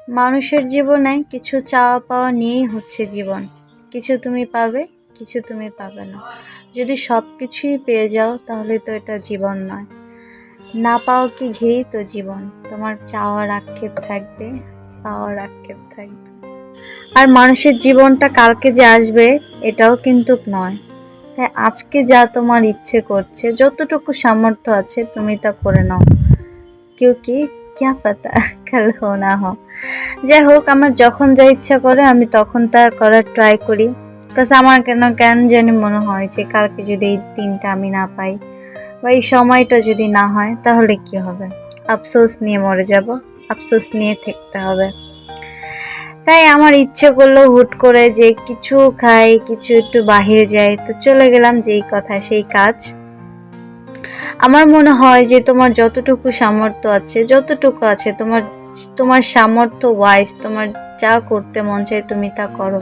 মানুষের জীবনে কিছু চাওয়া পাওয়া নিয়েই হচ্ছে জীবন। কিছু তুমি পাবে, কিছু তুমি পাবে না। যদি সব কিছুই পেয়ে যাও তাহলে তো এটা জীবন নয়। না পাওয়া কি ঘিরেই তো জীবন। তোমার চাওয়ার আক্ষেপ থাকবে, পাওয়ার আক্ষেপ থাকবে। আর মানুষের জীবনটা কালকে যে আসবে এটাও কিন্তু নয়। তাই আজকে যা তোমার ইচ্ছে করছে, যতটুকু সামর্থ্য আছে তুমি তা করে নাও। क्योंकि क्या पता कल हो ना हो। যাই হোক, আমার যখন যা ইচ্ছা করে আমি তখন তা করার ট্রাই করি। কারণ আমার কেন জানি মনে হয় যে কালকে যদি এই দিনটা আমি না পাই বা এই সময়টা যদি না হয় তাহলে কি হবে, আফসোস নিয়ে মরে যাব, আফসোস নিয়ে থাকতে হবে। তাই আমার ইচ্ছে করলো হুট করে যে কিছু খাই, কিছু একটু বাহিরে যাই, তো চলে গেলাম। যেই কথা সেই কাজ। আমার মনে হয় যে তোমার যতটুকু সামর্থ্য আছে, যতটুকু আছে তোমার সামর্থ্য ওয়াইজ তোমার যা করতে মন চায় তুমি তা করো।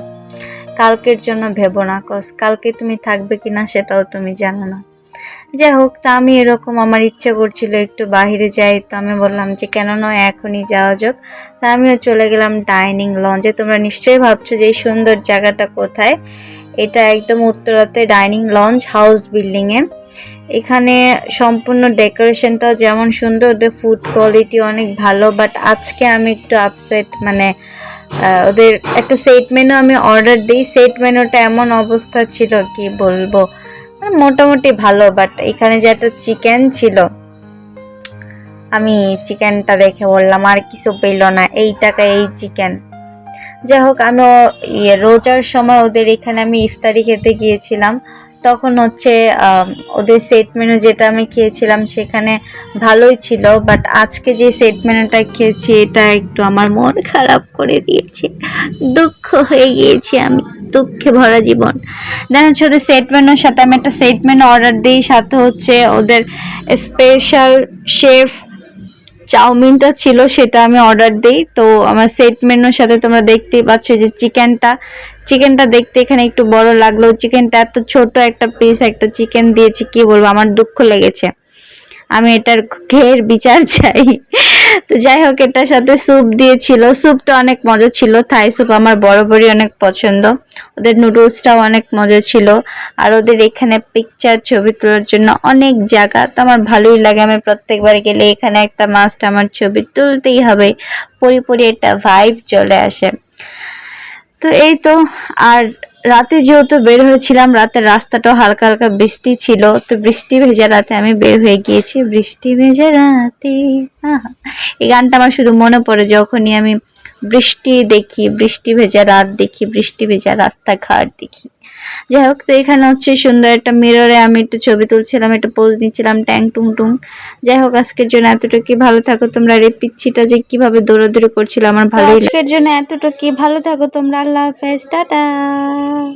কালকের জন্য ভেবো না, কজ কালকে তুমি থাকবে কিনা সেটাও তুমি জানো না। যাই হোক, তা আমি এরকম আমার ইচ্ছে করছিল একটু বাহিরে যাই, তো আমি বললাম যে কেন নয় এখনই যাওয়া যাক। তা আমিও চলে গেলাম ডাইনিং লঞ্চে। তোমরা নিশ্চয়ই ভাবছো যে এই সুন্দর জায়গাটা কোথায়। এটা একদম উত্তরাতে ডাইনিং লঞ্চ হাউস বিল্ডিং এ। এখানে সম্পূর্ণ ডেকোরেশনটাও যেমন সুন্দর, ওদের ফুড কোয়ালিটি অনেক ভালো। বাট আজকে আমি একটু আপসেট, মানে ওদের একটা সেট মেনু আমি অর্ডার দিই, সেট মেনুটা এমন অবস্থা ছিল কি বলবো, মোটামুটি ভালো। বাট এখানে যে একটা চিকেন ছিল, আমি চিকেনটা দেখে বললাম আর কিছু পেল না, এই টাকা এই চিকেন। যাই হোক, আমি রোজার সময় ওদের এখানে আমি ইফতারি খেতে গিয়েছিলাম, তখন হচ্ছে ওদের সেট মেনু যেটা আমি খেয়েছিলাম সেখানে ভালোই ছিল। বাট আজকে যে সেট মেনুটা খেয়েছি এটা একটু আমার মন খারাপ করে দিয়েছে, দুঃখ হয়ে গিয়েছি আমি, দুঃখে ভরা জীবন। দেখা যাচ্ছে ওদের সেট মেনুর সাথে আমি একটা সেট মেনু অর্ডার দিই, সাথে হচ্ছে ওদের স্পেশাল শেফ চাউমিনটা ছিল সেটা আমি অর্ডার দিই। তো আমার সেট মেনুর সাথে তোমরা দেখতেই পাচ্ছ যে চিকেনটা দেখতে এখানে একটু বড় লাগলো, চিকেনটা এত ছোট একটা পিস একটা চিকেন দিয়েছি, কি বলবো, আমার দুঃখ লেগেছে। আমি এটার খেয়ের বিচার চাই। তো যাই হোক, এটার সাথে স্যুপ দিয়েছিল, স্যুপটা অনেক মজা ছিল, থাই স্যুপ আমার বরাবরই অনেক পছন্দ। ওদের নুডলসটাও অনেক মজা ছিল। আর ওদের এখানে পিকচার ছবি তোলার জন্য অনেক জায়গা, তো আমার ভালোই লাগে। আমি প্রত্যেকবার গেলে এখানে একটা মাস্ট আমার ছবি তুলতেই হবে, পরি একটা ভাইব চলে আসে। তো এই তো। আর রাতে যেহেতু বের হয়েছিলাম, রাতের রাস্তাটাও হালকা হালকা বৃষ্টি ছিল, তো বৃষ্টি ভেজা রাতে আমি বের হয়ে গিয়েছি। বৃষ্টি ভেজা রাতে, এই গানটা আমার শুধু মনে পড়ে যখনই আমি বৃষ্টি দেখি, বৃষ্টি ভেজা রাত দেখি, বৃষ্টি ভেজা রাস্তাঘাট দেখি। যাই হোক, তো এখানে হচ্ছে সুন্দর একটা মিররে আমি একটু ছবি তুলছিলাম, একটু পোজ নিচ্ছিলাম, ট্যাং টুং টুং। যাই হোক, আজকের জন্য এতটুকু, ভালো থাকো তোমরা। আর এই পিচ্ছিটা যে কিভাবে দৌড়াদৌড়ি করছিল আমার ভালোই লাগে। আজকের জন্য এতটুকু, ভালো থাকো তোমরা। আল্লাহ হাফেজ, টাটা।